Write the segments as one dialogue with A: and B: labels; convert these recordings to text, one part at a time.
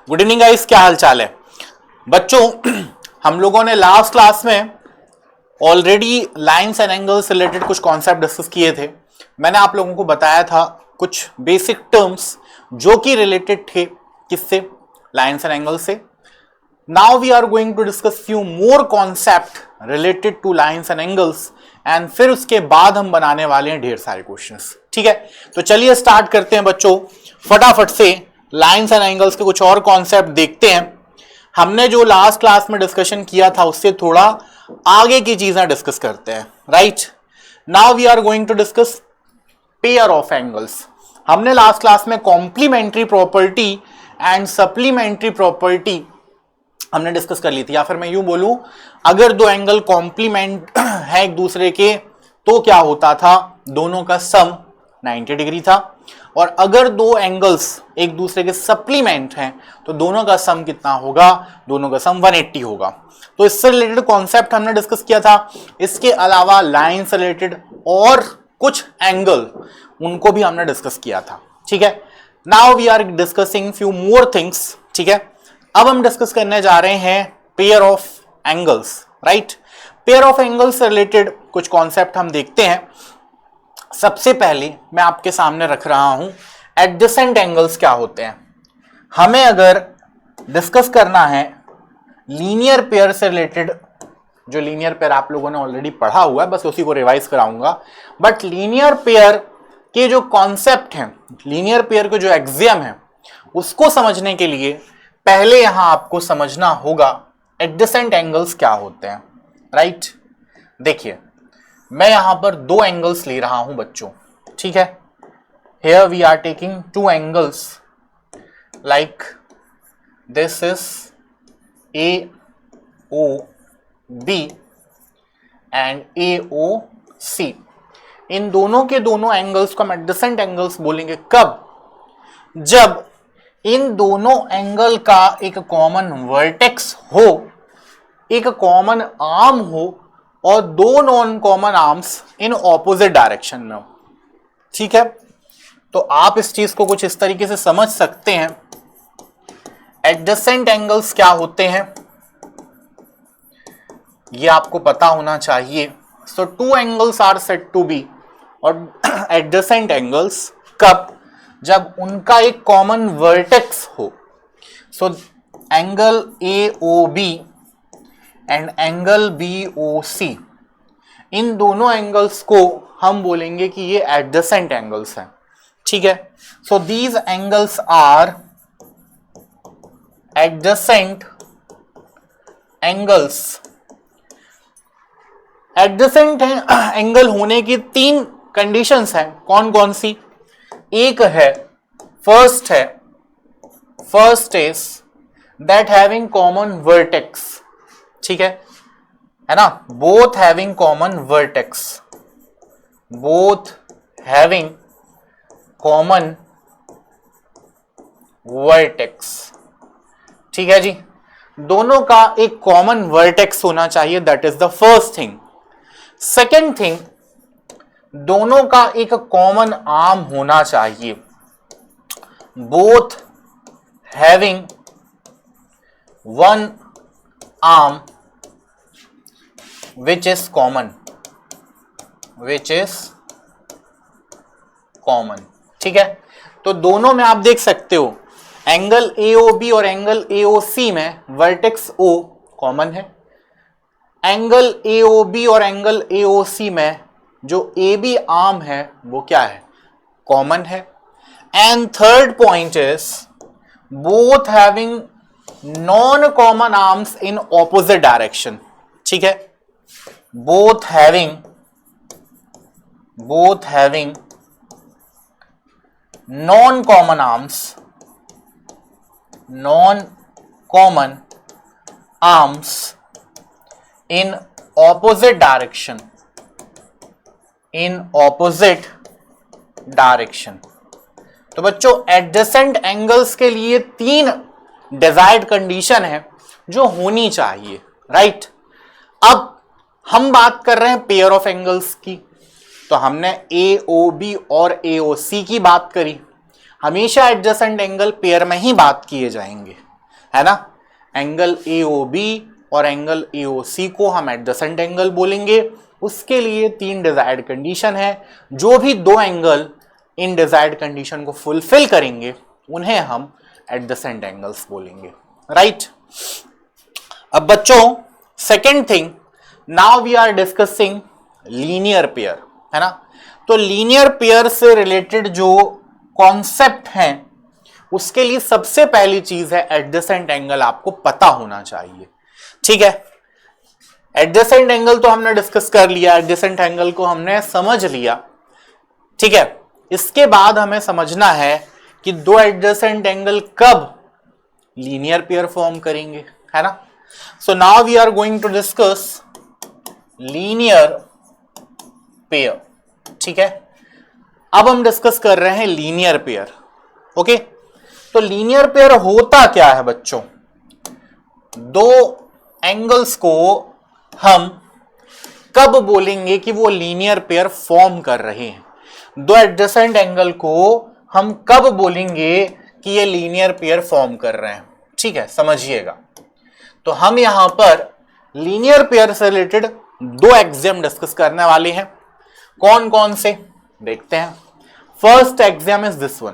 A: Good evening guys, क्या हाल चाल है बच्चों। हम लोगों ने लास्ट क्लास में already lines and angles related कुछ कॉन्सेप्ट डिस्कस किए थे। मैंने आप लोगों को बताया था कुछ बेसिक टर्म्स जो कि रिलेटेड थे किससे, लाइंस एंड एंगल्स से। Now we are going to discuss few more concept related to lines and angles and फिर उसके बाद हम बनाने वाले हैं ढेर सारे क्वेश्चंस। ठीक है, तो चलिए स्टार्ट करते हैं बच्चों, फटाफट से लाइंस एंड एंगल्स के कुछ और कॉन्सेप्ट देखते हैं। हमने जो लास्ट क्लास में डिस्कशन किया था उससे थोड़ा आगे की चीजें डिस्कस करते हैं। Right, now we are going to discuss pair of angles. हमने लास्ट क्लास में complementary property and supplementary property हमने डिस्कस कर ली थी, या फिर मैं यूं बोलूं, अगर दो एंगल कॉम्प्लीमेंट है एक दूसरे के तो क्या होता था, दोनों का सम 90 डिग्री था। और अगर दो एंगल्स एक दूसरे के सप्लीमेंट हैं तो दोनों का सम कितना होगा, दोनों का सम 180 होगा। तो इससे रिलेटेड कॉन्सेप्ट हमने डिस्कस किया था। इसके अलावा लाइन से रिलेटेड और कुछ एंगल उनको भी हमने डिस्कस किया था। ठीक है, now we are discussing few more things. ठीक है, अब हम डिस्कस करने जा रहे हैं pair of angles. Right, pair of angles से रिलेटेड कुछ कॉन्सेप्ट हम देखते हैं। सबसे पहले मैं आपके सामने रख रहा हूं एडजेसेंट एंगल्स क्या होते हैं। हमें अगर डिस्कस करना है लीनियर पेयर से रिलेटेड, जो लीनियर पेयर आप लोगों ने ऑलरेडी पढ़ा हुआ है, बस उसी को रिवाइज कराऊंगा। बट लीनियर पेयर के जो कॉन्सेप्ट हैं, लीनियर पेयर के जो एक्सियम है, उसको समझने के लिए पहले यहां आपको समझना होगा एडजेसेंट एंगल्स क्या होते हैं। राइट, देखिए मैं यहां पर दो एंगल्स ले रहा हूं बच्चों। ठीक है, here we are taking two angles like this is A O B and A O C. इन दोनों के दोनों एंगल्स को हम एडजेसेंट एंगल्स बोलेंगे कब, जब इन दोनों एंगल का एक कॉमन वर्टेक्स हो, एक कॉमन आर्म हो और दो non common arms in opposite direction में हो। ठीक है, तो आप इस चीज को कुछ इस तरीके से समझ सकते हैं। एडजेसेंट एंगल्स क्या होते हैं ये आपको पता होना चाहिए। So two angles are said to be और एडजेसेंट एंगल्स कब, जब उनका एक कॉमन वर्टेक्स हो। So angle A O B and angle B O C, इन दोनों एंगल्स को हम बोलेंगे कि ये एडजेसेंट एंगल्स हैं। ठीक है, so these angles are adjacent angles. Adjacent angle होने की तीन कंडीशंस हैं। कौन कौन सी? एक है, first is that having common vertex. ठीक है ना, both having common vertex, both having common vertex. ठीक है जी, दोनों का एक कॉमन वर्टेक्स होना चाहिए, that is the first thing. Second thing, दोनों का एक कॉमन आर्म होना चाहिए, both having one arm which is common, ठीक है, तो दोनों में आप देख सकते हो एंगल AOB और एंगल AOC में वर्टेक्स O कॉमन है, एंगल AOB और एंगल AOC में जो AB आर्म है वो क्या है, कॉमन है। And third point is both having non common arms in opposite direction. ठीक है, both having non-common arms in opposite direction, तो बच्चों एडजेसेंट एंगल्स के लिए तीन डिजायर्ड कंडीशन है जो होनी चाहिए। राइट, अब हम बात कर रहे हैं पेयर ऑफ एंगल्स की, तो हमने AOB और AOC की बात करी। हमेशा एडजेसेंट एंगल पेयर में ही बात किए जाएंगे। है ना। एंगल AOB और एंगल AOC को हम एडजेसेंट एंगल बोलेंगे। उसके लिए 3 डिजायर्ड कंडीशन है। जो भी 2 एंगल इन डिजायर्ड कंडीशन को फुलफिल करेंगे उन्हें हम एडजेसेंट एंगल्स बोलेंगे, राइट। अब बच्चों second thing, now we are discussing linear pair, है ना। तो लीनियर पेयर से रिलेटेड जो कॉन्सेप्ट हैं उसके लिए सबसे पहली चीज है एडजेसेंट एंगल आपको पता होना चाहिए, ठीक है। एडजेसेंट एंगल तो हमने डिस्कस कर लिया, एडजेसेंट एंगल को हमने समझ लिया, ठीक है। इसके बाद हमें समझना है कि 2 एडजेसेंट एंगल कब लीनियर पेयर फॉर्म करेंगे, है ना। So now we are going to discuss linear pair, ठीक है। अब हम डिस्कस कर रहे हैं लीनियर पेयर, ओके। तो लीनियर पेयर होता क्या है बच्चों, 2 एंगल्स को हम कब बोलेंगे कि वो लीनियर पेयर फॉर्म कर रहे हैं, 2 एडजेसेंट एंगल को हम कब बोलेंगे कि ये लीनियर पेयर फॉर्म कर रहे हैं, ठीक है, समझिएगा। तो हम यहां पर लीनियर पेयर से रिलेटेड 2 एक्सियम डिस्कस करने वाले हैं। कौन कौन से देखते हैं। First axiom is this one.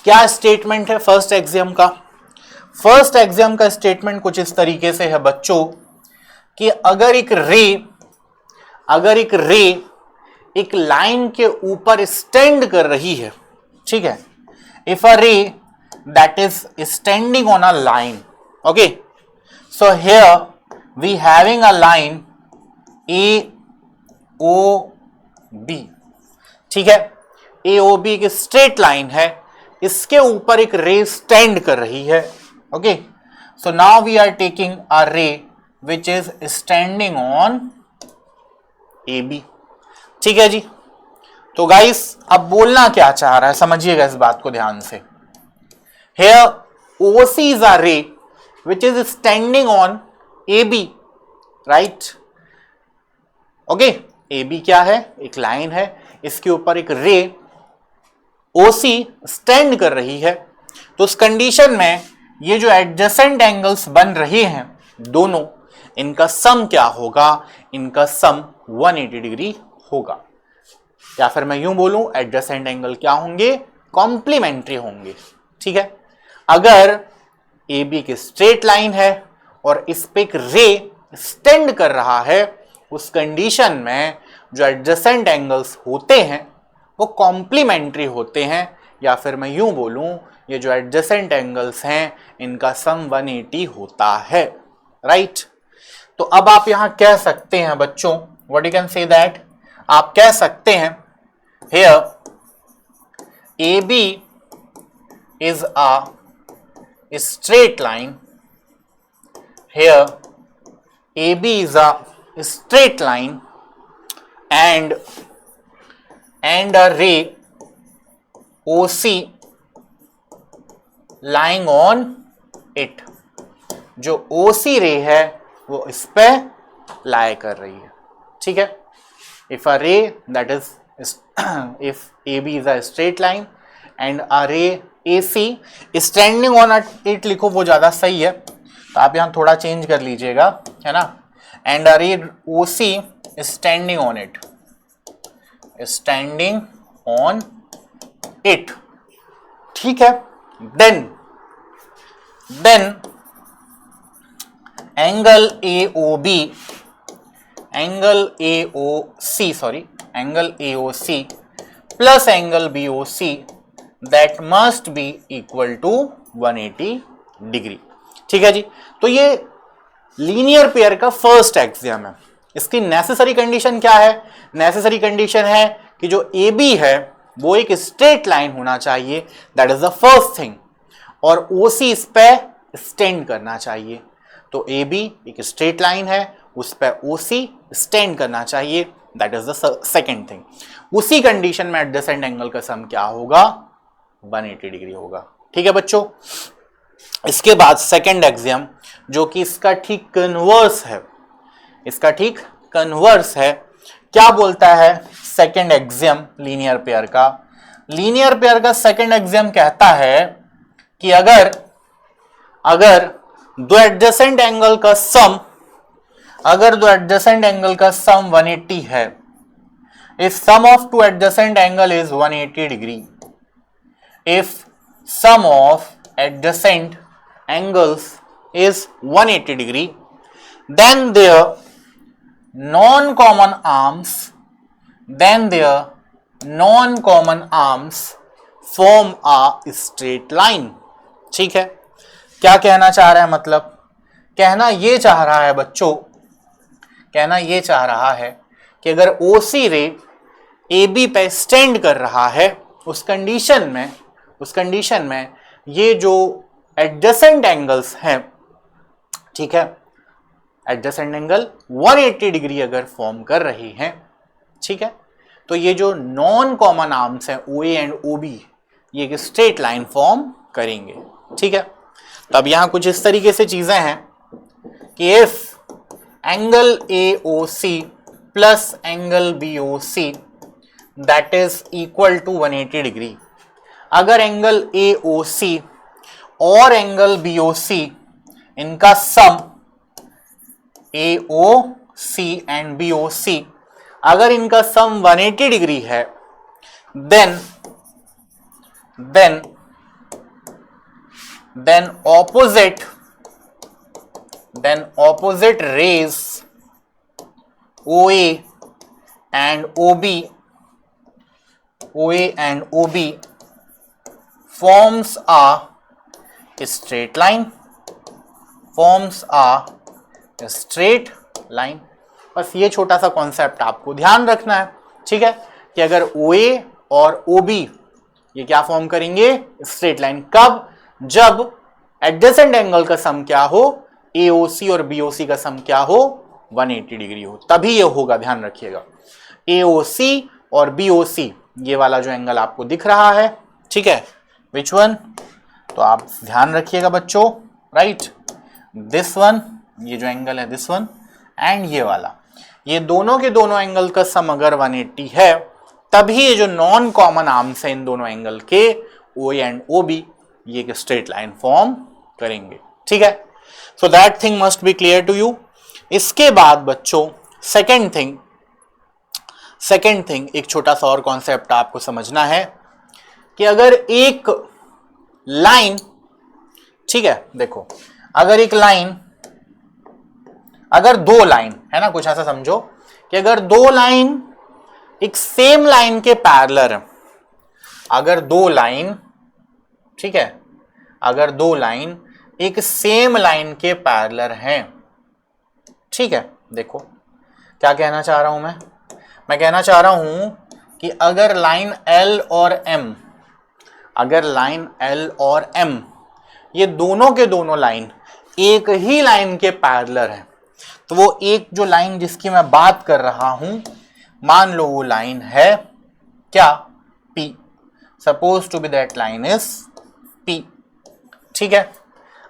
A: क्या स्टेटमेंट है फर्स्ट एक्सियम का। फर्स्ट एक्सियम का स्टेटमेंट कुछ इस तरीके से है बच्चों कि अगर एक रे एक लाइन के ऊपर स्टैंड कर रही है, ठीक है, if a ray that is standing on a line, okay, so here we having a line AOB, ठीक है। AOB एक स्ट्रेट लाइन है, इसके ऊपर एक रे स्टैंड कर रही है, okay. So now we are taking a ray which is standing on AB, ठीक है जी। तो गाइस अब बोलना क्या चाह रहा है समझिएगा इस बात को ध्यान से। Here OC is a ray which is standing on AB, right? Okay, AB क्या है, एक लाइन है, इसके ऊपर एक रे OC स्टैंड कर रही है। तो उस कंडीशन में ये जो एडजेसेंट एंगल्स बन रहे हैं दोनों, इनका सम क्या होगा, इनका सम 180 डिग्री होगा। या फिर मैं यूं बोलूं एडजेसेंट एंगल क्या होंगे, कॉम्प्लीमेंट्री होंगे, ठीक है। अगर AB की स्ट्रेट लाइन है और इस पे एक रे स्टैंड कर रहा है, उस कंडीशन में जो एडजेसेंट एंगल्स होते हैं वो कॉम्प्लीमेंट्री होते हैं। या फिर मैं यूं बोलूं ये जो एडजेसेंट एंगल्स हैं इनका सम 180 होता है, राइट। तो अब आप यहां कह सकते हैं बच्चों, what you can say that, आप कह सकते हैं here AB is a straight line. Here AB is a straight line and a ray OC lying on it. जो OC रे है वो इस पे लाई कर रही है, ठीक है। If a ray that is if AB is a straight line and a ray AC standing on it लिखो वो ज्यादा सही है, तो आप यहां थोड़ा चेंज कर लीजिएगा, है ना। and a ray OC standing on it, standing on it, ठीक है। then angle AOB, angle AOC plus angle BOC that must be equal to 180 degree, ठीक है जी। तो ये लीनियर पेयर का फर्स्ट एक्सियम है। इसकी नेसेसरी कंडीशन क्या है, नेसेसरी कंडीशन है कि जो AB है वो एक स्ट्रेट लाइन होना चाहिए, that is the first thing, और OC इस पे स्टैंड करना चाहिए। तो AB एक स्ट्रेट लाइन है, उस पे OC स्टैंड करना चाहिए, that is the second thing. उसी कंडीशन में एडजेसेंट एंगल का सम क्या होगा, 180 डिग्री होगा, ठीक है बच्चों। इसके बाद सेकेंड एक्सियम जो कि इसका ठीक कन्वर्स है, इसका ठीक कन्वर्स है, क्या बोलता है सेकेंड एक्सियम लीनियर पेयर का। लीनियर पेयर का सेकेंड एक्सियम कहता है कि अगर अगर दो एडजेसेंट एंगल का सम, अगर दो एडजेसेंट एंगल का सम 180 है, if sum of two adjacent angle is 180 degree, if sum of adjacent angles is 180 degree, then their non-common arms, then their non-common arms form a straight line. ठीक है, क्या कहना चाह रहा है, मतलब कहना ये चाह रहा है बच्चों, कहना ये चाह रहा है कि अगर OC रे AB पे स्टैंड कर रहा है, उस कंडीशन में ये जो एडजेसेंट एंगल्स हैं, ठीक है, एडजेसेंट एंगल 180 डिग्री अगर फॉर्म कर रही हैं, ठीक है, तो ये जो नॉन कॉमन आर्म्स हैं OA एंड OB, ये एक स्ट्रेट लाइन फॉर्म करेंगे, ठीक है। तो अब यहां कुछ इस तरीके से चीजें हैं कि if angle AOC plus angle BOC that is equal to 180 degree, अगर एंगल AOC और एंगल BOC इनका सम AOC एंड BOC अगर इनका सम 180 डिग्री है, then opposite rays OA and OB forms a straight line, बस ये छोटा सा कॉन्सेप्ट आपको ध्यान रखना है, ठीक है, कि अगर OA और OB ये क्या फॉर्म करेंगे, स्ट्रेट लाइन, कब, जब एडजेसेंट एंगल का सम क्या हो, AOC और BOC का सम क्या हो, 180 डिग्री हो, तभी ये होगा, ध्यान रखिएगा। AOC और BOC ये वाला जो एंगल आपको दिख रहा है, ठीक है, विच वन, तो आप ध्यान रखिएगा बच्चों, राइट, दिस वन, ये जो एंगल है दिस वन, एंड ये वाला, ये दोनों के दोनों एंगल का सम अगर 180 है, तभी ये जो नॉन कॉमन आर्म्स है इन दोनों एंगल के OA एंड OB ये एक स्ट्रेट लाइन फॉर्म करेंगे, ठीक है। So that thing must be clear to you. इसके बाद बच्चों सेकेंड थिंग एक छोटा सा और कॉन्सेप्ट आपको समझना है कि अगर एक लाइन, ठीक है, देखो, अगर एक लाइन, अगर दो लाइन है ना, कुछ ऐसा समझो कि अगर दो लाइन एक सेम लाइन के पैरेलल है, अगर दो लाइन, ठीक है, अगर दो लाइन एक सेम लाइन के पैरेलल हैं, ठीक है, देखो क्या कहना चाह रहा हूं मैं कहना चाह रहा हूं कि अगर लाइन L और M, अगर लाइन L और M ये दोनों के दोनों लाइन एक ही लाइन के पैरेलल हैं, तो वो एक जो लाइन जिसकी मैं बात कर रहा हूं, मान लो वो लाइन है क्या, P, suppose to be that line is P, ठीक है।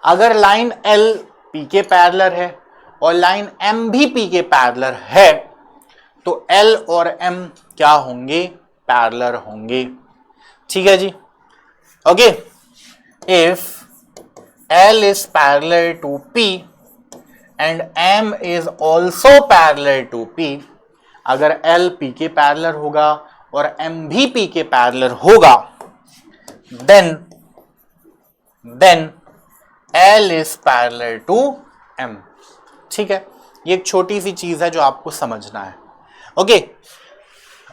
A: अगर लाइन L P के पैरेलल है और लाइन M भी P के पैरेलल है, तो L और M क्या होंगे, पैरेलल होंगे, ठीक है जी, okay. If L is parallel to P and M is also parallel to P, अगर L P के पैरेलल होगा और M भी P के पैरेलल होगा, then L is parallel to M, ठीक है। ये एक छोटी सी चीज है जो आपको समझना है, ओके।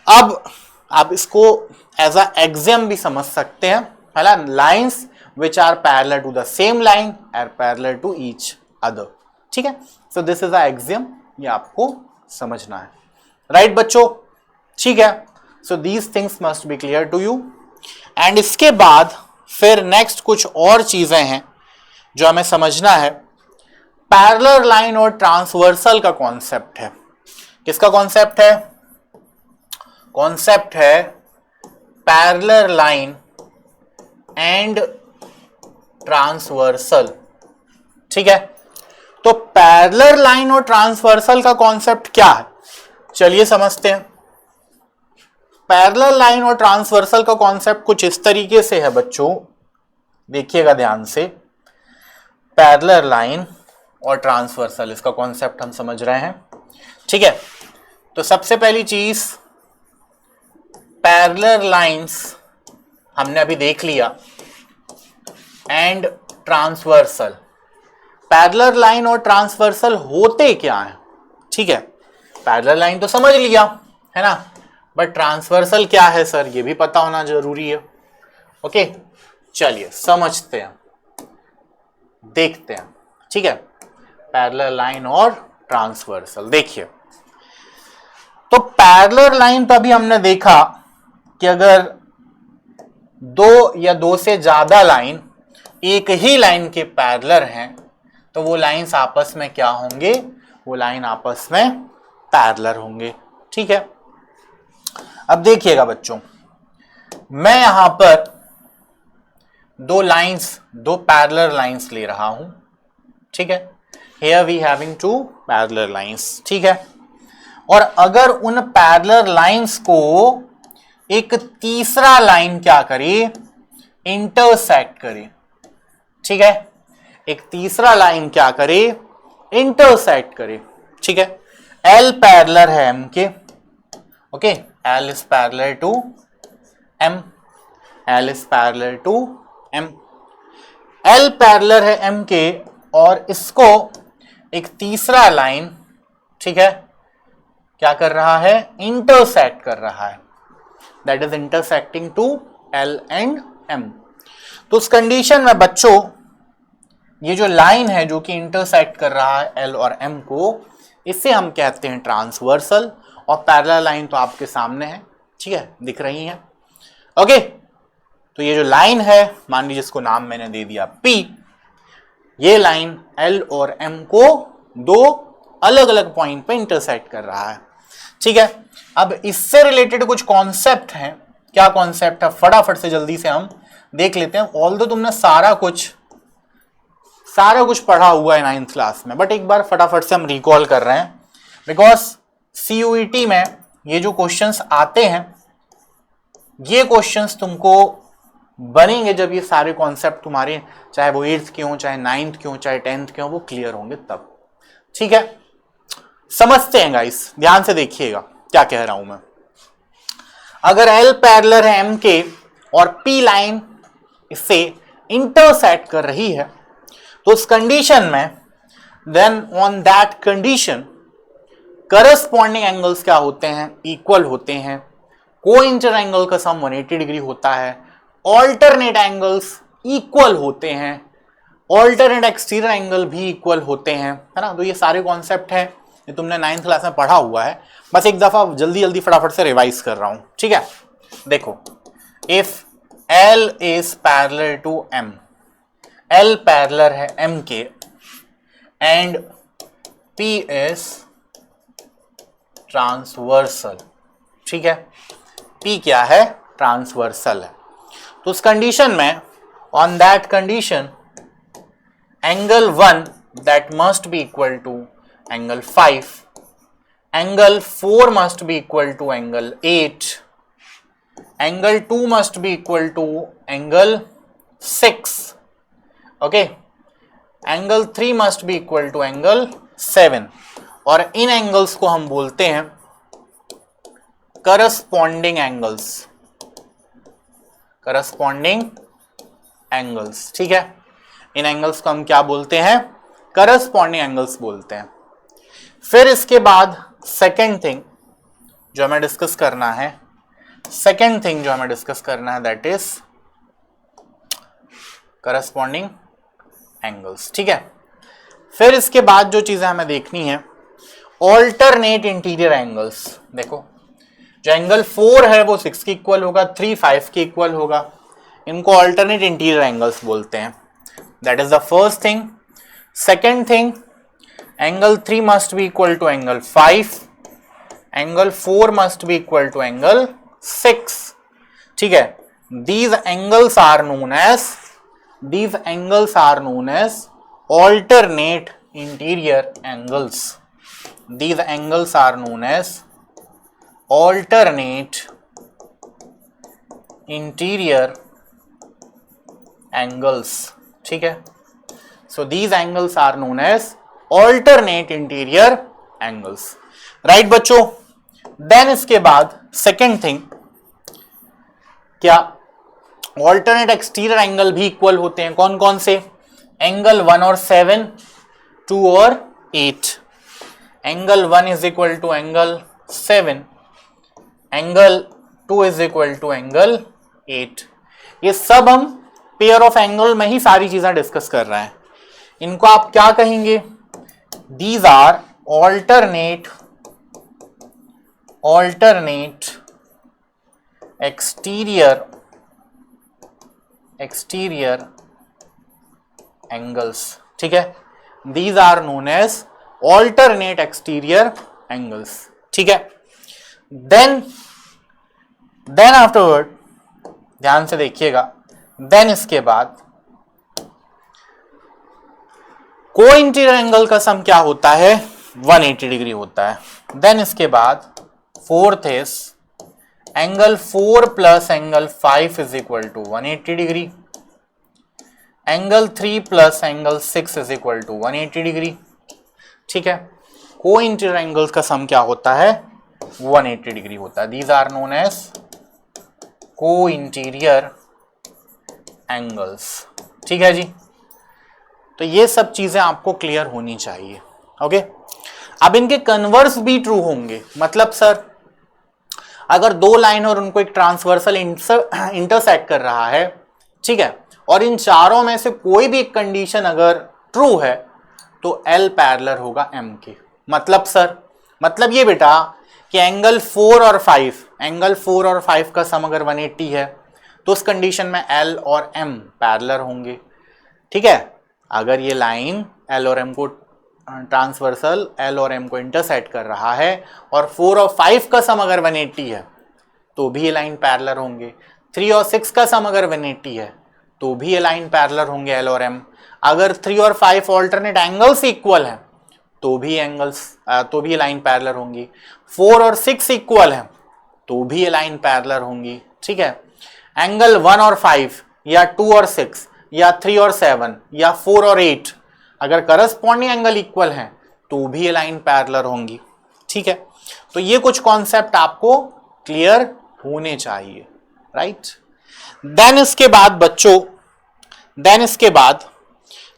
A: अब आप इसको एज अ एक्सियम भी समझ सकते हैं, है ना, lines which are parallel to the same line are parallel to each other, ठीक है। so this is the axiom, ये आपको समझना है, राइट बच्चों, ठीक है। so these things must be clear to you, and इसके बाद फिर नेक्स्ट कुछ और चीजें हैं जो हमें समझना है। पैरेलल लाइन और ट्रांसवर्सल का कॉन्सेप्ट है, किसका कॉन्सेप्ट है, कॉन्सेप्ट है पैरेलल लाइन एंड ट्रांसवर्सल, ठीक है। तो पैरेलल लाइन और ट्रांसवर्सल का कॉन्सेप्ट क्या है, चलिए समझते हैं। पैरेलल लाइन और ट्रांसवर्सल का कॉन्सेप्ट कुछ इस तरीके से है बच्चों, देखिएगा ध्यान से। पैरेलल लाइन और ट्रांसवर्सल, इसका कॉन्सेप्ट हम समझ रहे हैं। ठीक है, तो सबसे पहली चीज पैरेलल लाइंस हमने अभी देख लिया एंड ट्रांसवर्सल। पैरेलल लाइन और ट्रांसवर्सल होते क्या है? ठीक है, पैरेलल लाइन तो समझ लिया है ना, बट ट्रांसवर्सल क्या है सर, ये भी पता होना जरूरी है। ओके, चलिए समझते हैं, देखते हैं। ठीक है, पैरेलल लाइन और ट्रांसवर्सल देखिए। तो पैरेलल लाइन तो अभी हमने देखा कि अगर दो या दो से ज्यादा लाइन एक ही लाइन के पैरेलल हैं तो वो लाइंस आपस में क्या होंगे? वो लाइन आपस में पैरेलल होंगे। ठीक है, अब देखिएगा बच्चों, मैं यहां पर दो लाइंस, दो पैरेलल लाइंस ले रहा हूं। ठीक है, here we having two parallel lines. ठीक है, और अगर उन पैरेलल लाइंस को एक तीसरा लाइन क्या करे? इंटरसेक्ट करे। ठीक है, एक तीसरा लाइन क्या करे? इंटरसेक्ट करे। ठीक है, L पैरेलल है M के। Okay, L is parallel to M, L is parallel to M, L parallel है M के, और इसको एक तीसरा लाइन, ठीक है, क्या कर रहा है? इंटरसेक्ट कर रहा है, that is intersecting to L and M। तो उस कंडीशन में बच्चों ये जो लाइन है जो कि इंटरसेक्ट कर रहा है L और M को, इसे हम कहते हैं ट्रांसवर्सल, और पैरेलल लाइन तो आपके सामने है। ठीक है, दिख रही है। ओके, तो ये जो लाइन है, मान लीजिए इसको नाम मैंने दे दिया P, ये लाइन L और M को दो अलग अलग पॉइंट पे इंटरसेक्ट कर रहा है। ठीक है, अब इससे रिलेटेड कुछ कॉन्सेप्ट हैं। क्या कॉन्सेप्ट है? फटाफट से जल्दी से हम देख लेते हैं। ऑल्दो तुमने सारा कुछ पढ़ा हुआ है 9th क्लास में, बट एक बार फटाफट से हम रिकॉल कर रहे हैं, बिकॉज CUET में ये जो क्वेश्चंस आते हैं, ये क्वेश्चंस तुमको बनेंगे जब ये सारे कॉन्सेप्ट तुम्हारे, चाहे वो 8th के हो, चाहे 9th के हो, चाहे 10th के हो, वो क्लियर होंगे तब। ठीक है, समझते हैं गाइस, ध्यान से देखिएगा क्या कह रहा हूं मैं। अगर L पैरेलल है M के और P लाइन इससे इंटरसेक्ट कर रही है, तो उस कंडीशन में, then on that condition corresponding angles क्या होते हैं? इक्वल होते हैं। कोइंटर एंगल का सम 180 डिग्री होता है। ऑल्टरनेट एंगल्स इक्वल होते हैं। ऑल्टरनेट एक्सटीरियर एंगल भी इक्वल होते हैं, है ना। तो ये सारे कॉन्सेप्ट हैं, ये तुमने 9th क्लास में पढ़ा हुआ है, बस एक दफा जल्दी जल्दी फटाफट से रिवाइज कर रहा हूं। ठीक है, देखो, if L is parallel to M, L parallel है M के, एंड P इज ट्रांसवर्सल। ठीक है, P क्या है? ट्रांसवर्सल है। तो उस कंडीशन में, on that condition, angle 1 that must be equal to angle 5, angle 4 must be equal to angle 8, angle 2 must be equal to angle 6, okay, angle 3 must be equal to angle 7, और इन angles को हम बोलते हैं corresponding angles. Corresponding angles, ठीक है, इन angles को हम क्या बोलते हैं? करस्पॉन्डिंग एंगल्स बोलते हैं। फिर इसके बाद सेकेंड थिंग जो हमें डिस्कस करना है, दैट इज करस्पॉन्डिंग एंगल्स। ठीक है, फिर इसके बाद जो चीजें हमें देखनी है, ऑल्टरनेट इंटीरियर एंगल्स। देखो, जो एंगल 4 है वो 6 के इक्वल होगा, 3 5 के इक्वल होगा, इनको ऑल्टरनेट इंटीरियर एंगल्स बोलते हैं। That is the first thing. Second thing, angle 3 must be equal to angle 5, angle 4 must be equal to angle 6। ठीक है, these angles are known as alternate interior angles. These angles are known as alternate interior angles. ठीक है, So these angles are known as alternate interior angles. Right बच्चों? Then इसके बाद second thing, क्या alternate exterior angle भी equal होते हैं? कौन कौन से? एंगल 1 और 7, 2 और 8. Angle 1 is equal to angle 7, angle 2 is equal to angle 8. ये सब हम पेयर ऑफ एंगल में ही सारी चीजें डिस्कस कर रहे हैं. इनको आप क्या कहेंगे? These are alternate exterior angles. ठीक है, these are known as alternate exterior angles. ठीक है, देन आफ्टरवर्ड ध्यान से देखिएगा, देन इसके बाद को इंटीरियर एंगल का सम क्या होता है? 180 डिग्री होता है. देन इसके बाद fourth is angle 4 plus angle 5 is equal to 180 degree. Angle 3 plus angle 6 is equal to 180 degree. ठीक है, को इंटीरियर एंगल्स का सम क्या होता है? 180 डिग्री होता है. दीज आर नोन एज को इंटीरियर एंगल्स. ठीक है जी, तो ये सब चीजें आपको क्लियर होनी चाहिए. ओके, अब इनके कन्वर्स भी ट्रू होंगे. मतलब सर अगर दो लाइन और उनको एक ट्रांसवर्सल इंटरसेक्ट कर रहा है, ठीक है, और इन चारों में से कोई भी एक कंडीशन अगर ट्रू है तो L पैरेलल होगा M के. मतलब सर, मतलब ये बेटा कि एंगल 4 और 5 का सम अगर 180 है तो उस कंडीशन में L और M पैरेलल होंगे. ठीक है, अगर ये लाइन L और M को ट्रांसवर्सल L और M को इंटरसेक्ट कर रहा है और 4 और 5 का सम अगर 180 है तो भी ये लाइन पैरेलल होंगे. 3 और 6 का सम अगर 180 है तो भी ये लाइन पैरेलल होंगे L और M. अगर 3 और 5 ऑल्टरनेट एंगल्स इक्वल हैं तो भी ये लाइन पैरेलल होंगी. 4 और 6 इक्वल हैं तो भी ये लाइन पैरेलल होंगी. ठीक है, एंगल 1 और 5 या 2 और 6 या 3 और 7 या 4 और 8 अगर करस्पॉन्डिंग एंगल इक्वल हैं तो भी ये लाइन पैरेलल होंगी. ठीक है, तो ये कुछ कॉन्सेप्ट आपको क्लियर होने चाहिए. राइट, देन इसके बाद बच्चों,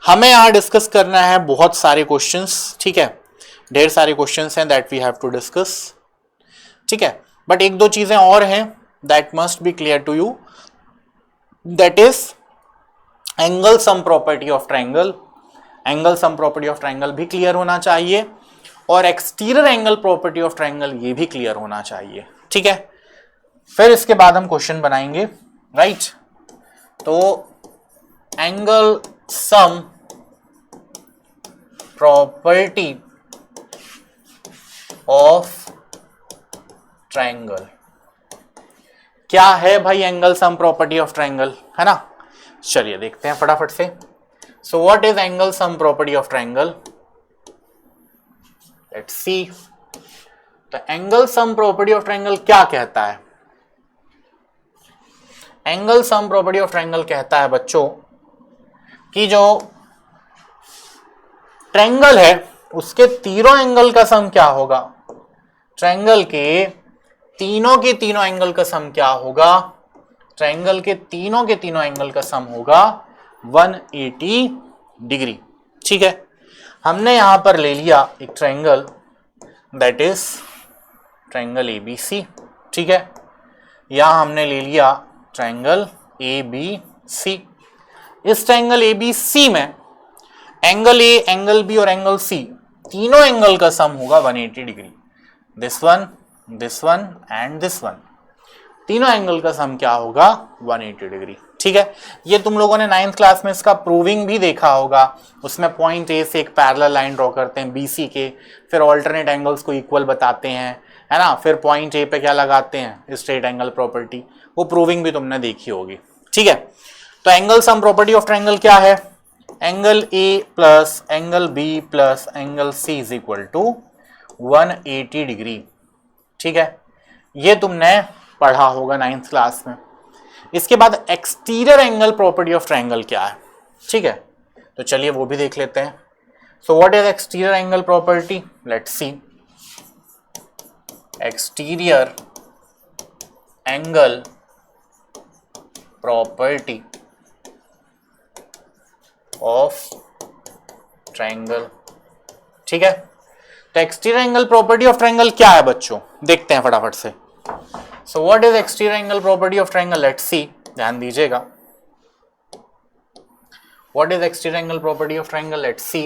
A: हमें यहां डिस्कस करना है बहुत सारे क्वेश्चंस. ठीक है, ढेर सारे क्वेश्चंस हैं that we have to discuss. ठीक है, बट एक दो चीजें और हैं that must be clear to you. That is angle sum property of triangle. Angle sum property of triangle भी क्लियर होना चाहिए और exterior angle property of triangle ये भी क्लियर होना चाहिए. ठीक है, फिर इसके बाद हम क्वेश्चन बनाएंगे. राइट, तो angle sum property of triangle क्या है भाई? Angle sum property of triangle है ना. चलिए देखते हैं फटाफट से. So what is angle sum property of triangle? Let's see. तो angle sum property of triangle क्या कहता है? Angle sum property of triangle कहता है बच्चों कि जो ट्रायंगल है उसके तीनों एंगल का सम क्या होगा? ट्रायंगल के तीनों एंगल का सम क्या होगा? ट्रायंगल के तीनों एंगल का सम होगा 180 डिग्री. ठीक है, हमने यहां पर ले लिया एक triangle that is triangle ABC. ठीक है, यहां हमने ले लिया ट्रायंगल ABC. इस ट्रायंगल ABC में एंगल A, एंगल B और एंगल C तीनों एंगल का सम होगा 180 degree. This one and this one, तीनों एंगल का सम क्या होगा? 180 डिग्री. ठीक है, ये तुम लोगों ने 9th क्लास में इसका प्रूविंग भी देखा होगा. उसमें पॉइंट A से एक पैरेलल लाइन ड्रॉ करते हैं BC के, फिर ऑल्टरनेट एंगल्स को इक्वल बताते हैं, है ना. फिर पॉइंट A पे क्या लगाते हैं? Straight angle property. वो प्रूविंग भी तुमने देखी होगी. ठीक है, तो angle sum property of triangle क्या है? Angle A plus angle B plus angle C is equal to 180 degree. ठीक है, ये तुमने पढ़ा होगा 9th क्लास में. इसके बाद exterior angle property of triangle क्या है? ठीक है, तो चलिए वो भी देख लेते हैं। सो what is exterior angle property, let's see. Exterior angle property of triangle, ठीक है। तो exterior angle property of triangle क्या है बच्चों, देखते हैं फटाफट से। So what is exterior angle property of triangle, let's सी, ध्यान दीजिएगा। What is exterior angle property of triangle, let's C.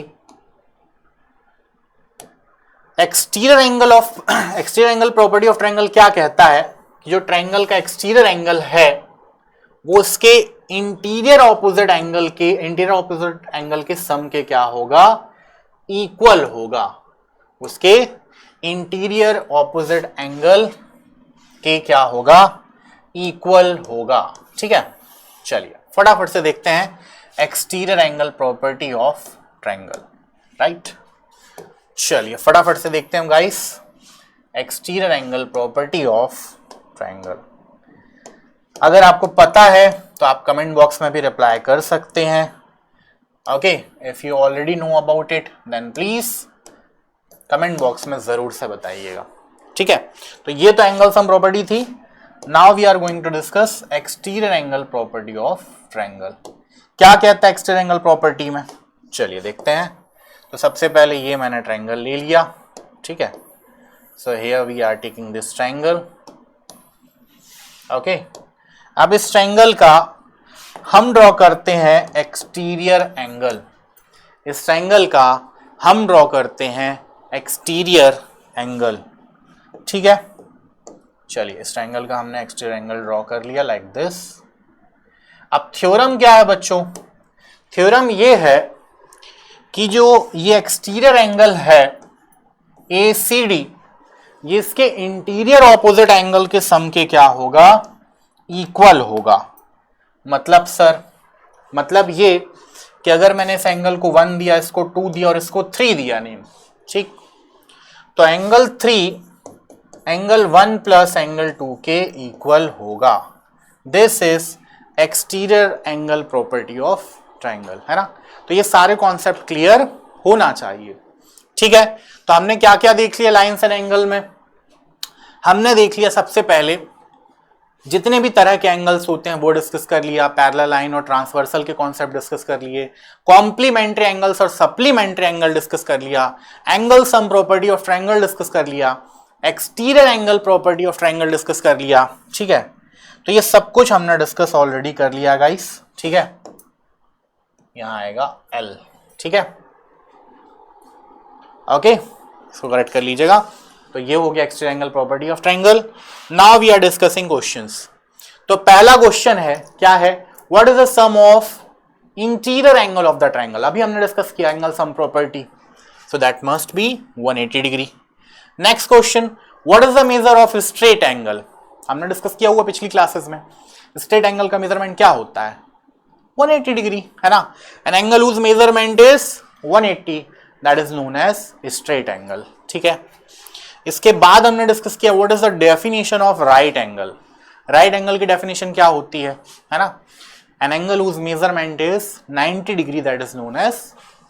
A: Exterior angle property of triangle क्या कहता है कि जो ट्रायंगल का एक्सटीरियर एंगल है वो उसके इंटीरियर ऑपोजिट एंगल के सम के क्या होगा, इक्वल होगा। उसके इंटीरियर ऑपोजिट एंगल के क्या होगा, इक्वल होगा, ठीक है। चलिए फटाफट से देखते हैं exterior angle property of triangle, right. चलिए फटाफट से देखते हैं guys exterior angle property of triangle. अगर आपको पता है तो आप कमेंट बॉक्स में भी रिप्लाई कर सकते हैं। Okay, if you already know about it then please comment box में जरूर से बताइएगा, ठीक है। तो ये तो एंगल सम प्रॉपर्टी थी। Now we are going to discuss exterior angle property of triangle. क्या कहता है एक्सटीरियर एंगल प्रॉपर्टी में, चलिए देखते हैं। तो सबसे पहले ये मैंने ट्रायंगल ले लिया, ठीक है। So here we are taking this triangle, okay. अब इस ट्रायंगल का हम ड्रॉ करते हैं एक्सटीरियर एंगल। इस ट्रायंगल का हम ड्रॉ करते हैं एक्सटीरियर एंगल, ठीक है। चलिए इस ट्रायंगल का हमने एक्सटीरियर एंगल ड्रॉ कर लिया लाइक दिस। अब थ्योरम क्या है बच्चों, थ्योरम ये है कि जो ये एक्सटीरियर एंगल है ACD, ये इसके इंटीरियर ऑपोजिट एंगल के सम के क्या होगा, इक्वल होगा। मतलब सर, मतलब ये कि अगर मैंने इस एंगल को 1 दिया, इसको 2 दिया और इसको 3 दिया नेम, ठीक, तो एंगल 3 एंगल 1 प्लस एंगल 2 के इक्वल होगा। This is exterior angle property of triangle, है ना। तो ये सारे कॉन्सेप्ट क्लियर होना चाहिए, ठीक है। तो हमने क्या क्या देख लिया लाइन्स एंड एंगल में, हमने देख लिया सबसे पहले जितने भी तरह के एंगल्स होते हैं वो डिस्कस कर लिया, पैरेलल लाइन और ट्रांसवर्सल के कॉन्सेप्ट डिस्कस कर लिए, कॉम्प्लीमेंट्री एंगल्स और सप्लीमेंट्री एंगल डिस्कस कर लिया, angle sum property of triangle discuss कर लिया, exterior angle property of triangle discuss कर लिया, ठीक है। तो ये सब कुछ हमने डिस्कस ऑलरेडी कर लिया गाइस, ठीक है। यहां आएगा L, ठीक है, ओके, इसको करेक्ट कर लीजिएगा। तो ये हो गया exterior angle property of triangle. Now we are discussing questions. तो पहला क्वेश्चन है, क्या है, what is the sum of interior angle of the triangle. अभी हमने डिस्कस किया angle sum property, so that must be 180 degree. Next question, what is the measure of straight angle. हमने discuss किया हुआ पिछली क्लासेस में, स्ट्रेट एंगल का measurement क्या होता है, 180 डिग्री, है ना। An angle whose measurement is 180 that is known as straight angle, ठीक है। इसके बाद हमने डिस्कस किया what is the definition of right angle. Right angle की डेफिनेशन क्या होती है ना। An angle whose measurement is 90 degree that is known as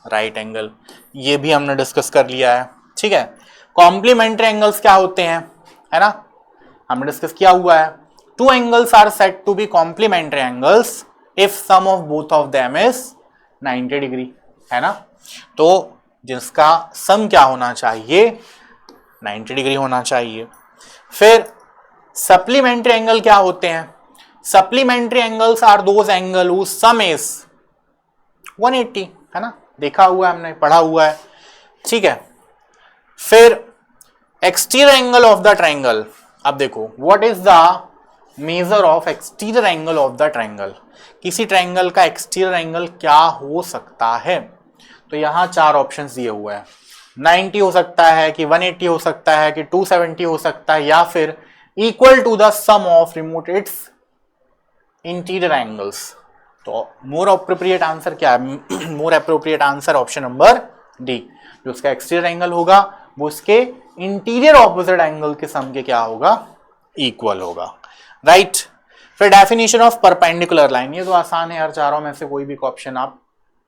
A: right angle, ये भी हमने डिस्कस कर लिया है, ठीक है। कॉम्प्लीमेंट्री एंगल्स क्या होते हैं, है ना, हमने डिस्कस किया हुआ है। Two angles are said to be complementary angles if sum of both of them is 90 degree, है ना। तो जिसका सम क्या होना चाहिए, 90 डिग्री होना चाहिए। फिर सप्लीमेंट्री एंगल क्या होते हैं, supplementary angles are those angle whose sum is 180, है ना, देखा हुआ है हमने, पढ़ा हुआ है, ठीक है। फिर exterior angle of the triangle, अब देखो what is the measure of exterior angle of the triangle. किसी ट्रायंगल का एक्सटीरियर एंगल क्या हो सकता है, तो यहां 4 ऑप्शंस दिए हुए हैं। 90 हो सकता है कि 180 हो सकता है कि 270 हो सकता है, या फिर equal to the sum of remote its interior angles. तो मोर अप्रोप्रिएट आंसर क्या है, more appropriate answer option number D. जो उसका एक्सटीरियर एंगल होगा वो उसके इंटीरियर ऑपोजिट एंगल के सम के क्या होगा, इक्वल होगा, राइट। फिर डेफिनेशन ऑफ परपेंडिकुलर लाइन, ये तो आसान है यार, चारों में से कोई भी ऑप्शन आप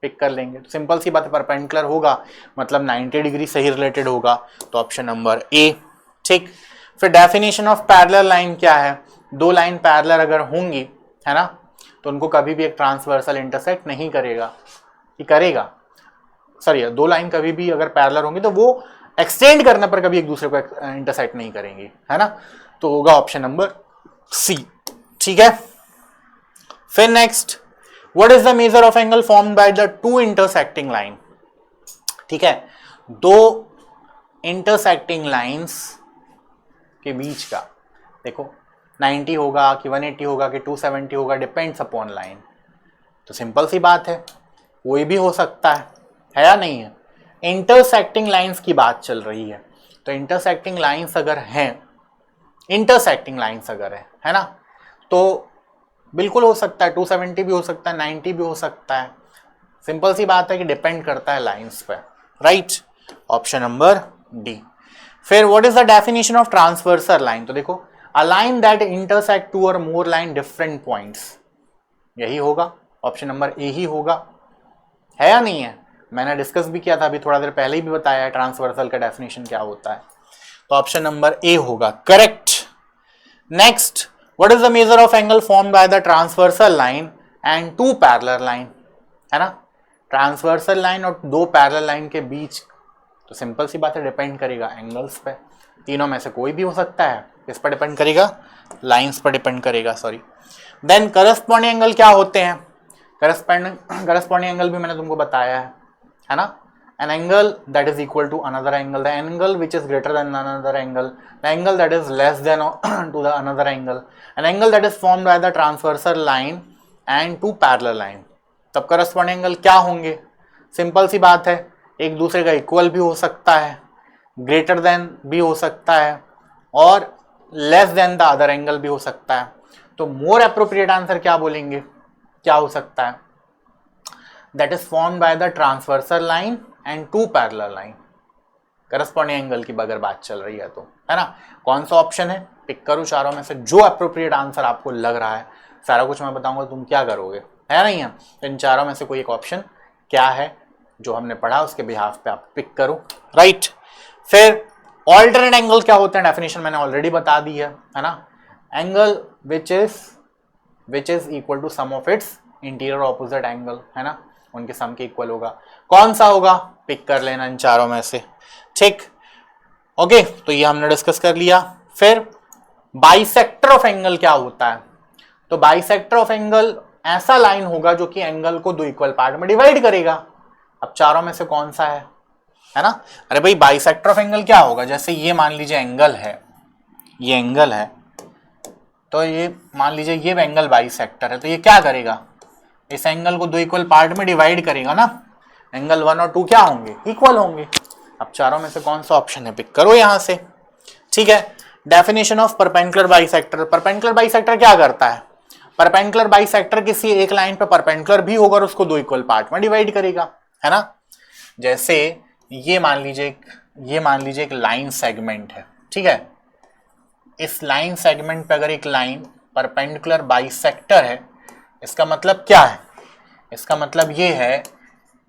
A: पिक कर लेंगे। तो सिंपल सी बात है, परपेंडिकुलर होगा मतलब 90 डिग्री से ही रिलेटेड होगा, तो ऑप्शन नंबर ए। ठीक, फिर डेफिनेशन ऑफ पैरेलल लाइन क्या है? दो लाइन पैरेलल अगर होंगी, है ना, तो उनको कभी भी एक ट्रांसवर्सल इंटरसेक्ट नहीं करेगा, कि करेगा, सॉरी, दो लाइन कभी भी अगर पैरेलल होंगी तो वो एक्सटेंड करने पर कभी एक दूसरे को इंटरसेक्ट नहीं करेंगी, है ना, तो होगा ऑप्शन नंबर सी। ठीक है, फिर next, what is the measure of angle formed by the two intersecting line? ठीक है, दो इंटरसेक्टिंग लाइंस के बीच का, देखो 90 होगा कि 180 होगा कि 270 होगा, डिपेंड्स अपॉन लाइन। तो सिंपल सी बात है, कोई भी हो सकता है या नहीं है? इंटरसेक्टिंग लाइंस की बात चल रही है, तो इंटरसेक्टिंग लाइंस अगर हैं, इंटरसेक्टिंग लाइंस अगर है ना, तो बिल्कुल हो सकता है, 270 भी हो सकता है, 90 भी हो सकता है। सिंपल सी बात है कि डिपेंड करता है लाइंस पे, राइट, ऑप्शन नंबर डी। फिर what is the definition of transversal line? तो देखो, a line that intersect two और मोर लाइन डिफरेंट पॉइंट्स, यही होगा, ऑप्शन नंबर ए ही होगा, है या नहीं है? मैंने डिस्कस भी किया था अभी थोड़ा देर पहले ही भी बताया है ट्रांसवर्सल का डेफिनेशन क्या होता है, तो ऑप्शन नंबर ए होगा correct. Next, what is the measure of angle formed by the transversal line and two parallel line? है ना, ट्रांसवर्सल लाइन और दो पैरेलल लाइन के बीच, तो सिंपल सी बात है, डिपेंड करेगा एंगल्स पे, तीनों में से कोई भी हो सकता है। किस पर डिपेंड करेगा? लाइंस पर डिपेंड करेगा, सॉरी। देन करस्पॉन्डिंग एंगल क्या होते हैं? करस्पॉन्डिंग एंगल भी मैंने तुमको बताया है ना, an angle that is equal to another angle, the angle which is greater than another angle, the angle that is less than to the another angle, an angle that is formed by the transversal line and two parallel line। तब corresponding angle क्या होंगे? Simple सी बात है, एक दूसरे का equal भी हो सकता है, ग्रेटर देन भी हो सकता है, और less than the other angle भी हो सकता है। तो मोर अप्रोप्रिएट आंसर क्या बोलेंगे, क्या हो सकता है? That is formed by the transversal line and two parallel line. Corresponding angle की अगर बात चल रही है तो, है ना, कौन सा ऑप्शन है? पिक करो चारों में से जो अप्रोप्रिएट आंसर आपको लग रहा है, सारा कुछ मैं बताऊंगा, तुम क्या करोगे, है नहीं है? तो इन चारों में से कोई एक ऑप्शन क्या है जो हमने पढ़ा, उसके बिहाफ पे आप पिक करो, राइट। फिर ऑल्टरनेट एंगल क्या होते हैं? डेफिनेशन मैंने ऑलरेडी बता दी है ना, angle which is equal to sum of its interior opposite angle, है ना, उनके सम के इक्वल होगा। कौन सा होगा? पिक कर लेना इन चारों में से, ठीक, ओके, तो ये हमने डिस्कस कर लिया। फिर बाइसेक्टर ऑफ एंगल क्या होता है? तो बाइसेक्टर ऑफ एंगल ऐसा लाइन होगा जो कि एंगल को दो इक्वल पार्ट में डिवाइड करेगा। अब चारों में से कौन सा है ना? अरे भाई, बाइसेक्टर ऑफ एंगल क्या होगा? जैसे ये मान लीजिए एंगल है, ये एंगल है, तो ये मान लीजिए ये एंगल बाइसेक्टर है, तो ये क्या करेगा? इस एंगल को दो इक्वल पार्ट में डिवाइड करेगा ना। एंगल 1 और 2 क्या होंगे? इक्वल होंगे। अब चारों में से कौन सा ऑप्शन है? पिक करो यहां से, ठीक है। Definition of perpendicular bisector. Perpendicular bisector क्या करता है? परपेंडिकुलर बाइसेक्टर किसी एक लाइन पर परपेंडिकुलर भी होगा और उसको दो इक्वल पार्ट में डिवाइड करेगा, है ना। जैसे ये मान लीजिए एक लाइन सेगमेंट है, ठीक है। इस लाइन सेगमेंट पे अगर एक लाइन परपेंडिकुलर बाइसेक्टर है, इसका मतलब क्या है? इसका मतलब ये है,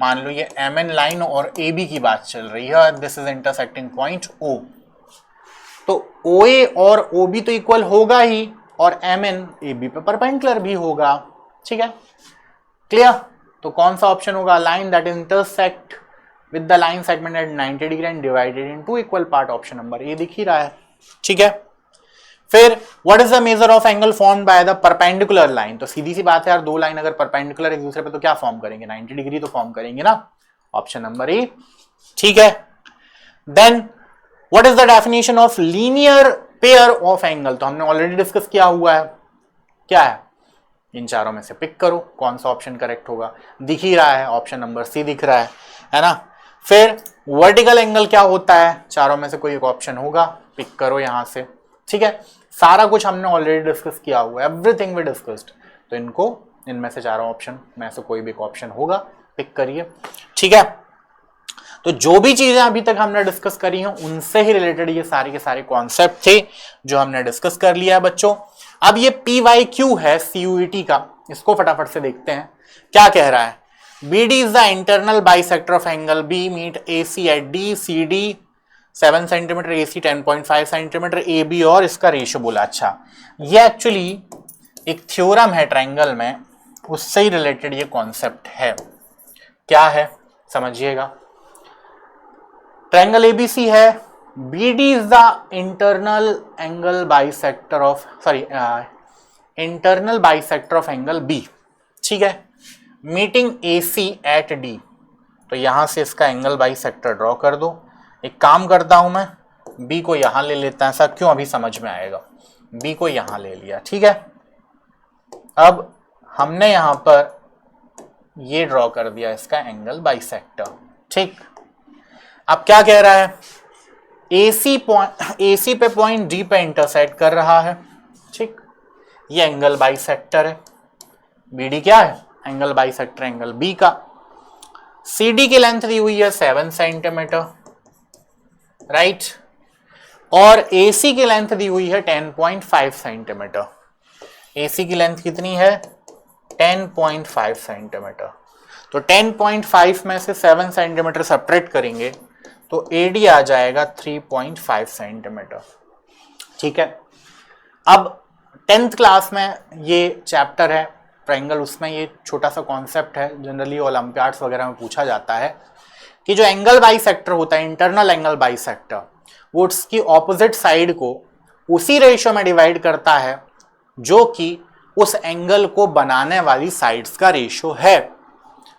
A: मान लो ये MN लाइन और AB की बात चल रही है, this is intersecting point O, तो OA और OB तो इक्वल होगा ही, और MN AB पे परपेंडिकुलर भी होगा, ठीक है, क्लियर। तो कौन सा ऑप्शन होगा? Line that intersect with the line segment at 90 degree and divided in two equal part, option number A दिख ही रहा है, ठीक है। फिर what is the measure of angle formed by the perpendicular line? तो सीधी सी बात है यार, दो लाइन अगर परपेंडिकुलर एक दूसरे पे तो क्या फॉर्म करेंगे? 90 डिग्री तो फॉर्म करेंगे ना, ऑप्शन नंबर ए, ठीक है। Then what is the definition of linear pair of angle? तो हमने ऑलरेडी डिस्कस किया हुआ है, क्या है? इन चारों में से पिक करो कौन सा ऑप्शन करेक्ट होगा। दिख ही रहा है, ऑप्शन नंबर सी दिख रहा है ना। फिर वर्टिकल एंगल क्या होता है? चारों में से कोई एक ऑप्शन होगा, पिक करो यहां से, ठीक है। सारा कुछ हमने ऑलरेडी डिस्कस किया हुआ है, एवरीथिंग वी डिस्कस्ड, तो इनमें से चारों ऑप्शन में से कोई भी एक ऑप्शन होगा, पिक करिए, ठीक है। तो जो भी चीजें अभी तक हमने डिस्कस करी हैं उनसे ही रिलेटेड ये सारे के सारे कॉन्सेप्ट थे जो हमने डिस्कस कर लिया है बच्चों। अब ये PYQ है CUET का, इसको फटाफट से देखते हैं क्या कह रहा है। BD is the internal bisector of angle B. Meet AC at D. CD 7 centimetre, AC 10.5 centimetre, AB और इसका रेशियो बोला। अच्छा, ये एक्चुअली एक थ्योरम है ट्रायंगल में, उससे ही रिलेटेड ये कॉन्सेप्ट है। क्या है समझिएगा। ट्रायंगल ABC है, BD is the internal angle bisector of internal bisector of angle B, ठीक है। मीटिंग AC at D, तो यहां से इसका एंगल बाइसेक्टर ड्रॉ कर दो। एक काम करता हूं मैं, B को यहां ले लेता हूं, ऐसा क्यों अभी समझ में आएगा। B को यहां ले लिया, ठीक है। अब हमने यहां पर ये ड्रॉ कर दिया इसका एंगल बाइसेक्टर, ठीक। अब क्या कह रहा है, AC पे पॉइंट D पे इंटरसेक्ट कर रहा है, ठीक। ये एंगल बाइसेक्टर है। BD क्या है, एंगल बाइसेक्टर एंगल B का। CD की लेंथ दी हुई है 7 सेंटीमीटर, राइट, और AC की लेंथ दी हुई है 10.5 सेंटीमीटर। AC की लेंथ कितनी है, 10.5 सेंटीमीटर। तो 10.5 में से 7 सेंटीमीटर सेपरेट करेंगे तो AD आ जाएगा 3.5 सेंटीमीटर, ठीक है। अब 10th क्लास में ये चैप्टर है ट्रायंगल, उसमें ये छोटा सा कॉन्सेप्ट है, जनरली ओलंपियाड्स वगैरह में पूछा जाता है कि जो एंगल बाइसेक्टर होता है, इंटरनल एंगल बाइसेक्टर, वो उसकी ऑपोजिट साइड को उसी रेशियो में डिवाइड करता है जो कि उस एंगल को बनाने वाली साइड्स का रेशियो है।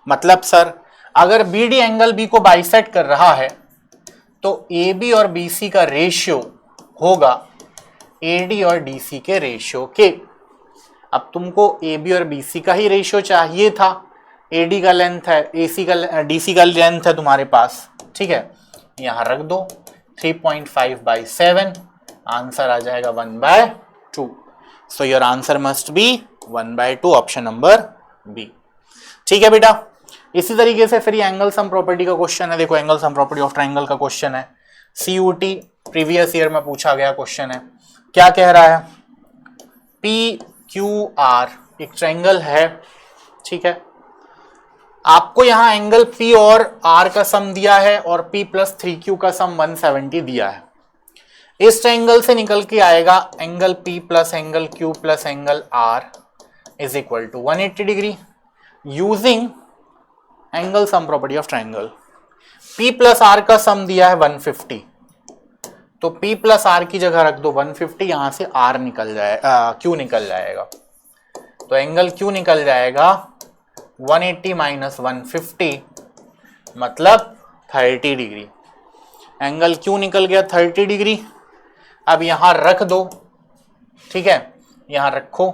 A: मतलब सर, अगर BD एंगल B को बाइसेक्ट कर रहा है तो AB और BC का रेशियो होगा AD और DC के रेशियो के। अब तुमको AB और BC का ही रेशियो चाहिए था, AD का लेंथ है, DC का लेंथ है तुम्हारे पास, ठीक है। यहां रख दो 3.5/7, आंसर आ जाएगा 1/2। So your answer must be 1/2, option number B, ठीक है बेटा। इसी तरीके से फिर ये एंगल सम प्रॉपर्टी का क्वेश्चन है। देखो, angle sum property of triangle का क्वेश्चन है, CUT प्रीवियस ईयर में पूछा गया क्वेश्चन है। क्या कह रहा है, PQR एक ट्रायंगल है, ठीक है। आपको यहां एंगल P और R का सम दिया है और P + 3Q का सम 170 दिया है। इस ट्रायंगल से निकल के आएगा angle P + angle Q + angle R is equal to 180 degree using angle sum property of triangle. P + R का सम दिया है 150, तो P + R की जगह रख दो 150, यहां से R निकल जाएगा, Q निकल जाएगा, तो एंगल Q निकल जाएगा 180 - 150 मतलब 30 डिग्री। एंगल Q निकल गया 30 डिग्री। अब यहां रख दो, ठीक है, यहां रखो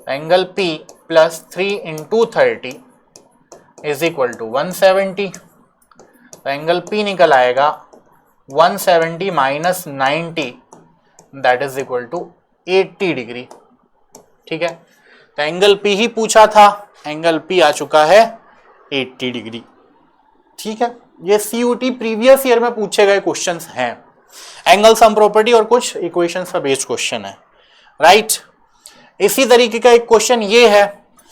A: angle P + 3 × 30 is equal to 170, तो एंगल P निकल आएगा 170 - 90 that is equal to 80 degree, ठीक है। तो एंगल P ही पूछा था, एंगल P आ चुका है 80 डिग्री, ठीक है। ये CUT प्रीवियस ईयर में पूछे गए क्वेश्चंस हैं, एंगल सम प्रॉपर्टी और कुछ इक्वेशंस पर बेस्ड क्वेश्चन है, राइट। इसी तरीके का एक क्वेश्चन ये है,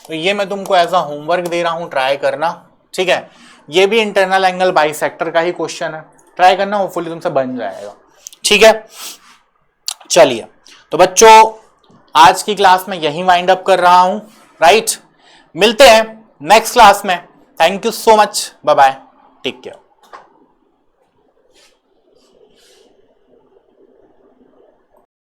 A: तो ये मैं तुमको एज अ होमवर्क दे रहा हूं, ट्राई करना, ठीक है। ये भी इंटरनल एंगल बाइसेक्टर का ही क्वेश्चन है, ट्राई करना, होपफुली तुमसे बन जाएगा, ठीक है। चलिए, तो बच्चों आज की क्लास में यही वाइंड अप कर रहा हूं, राइट। मिलते हैं नेक्स्ट क्लास में। Thank you so much, bye bye, take care.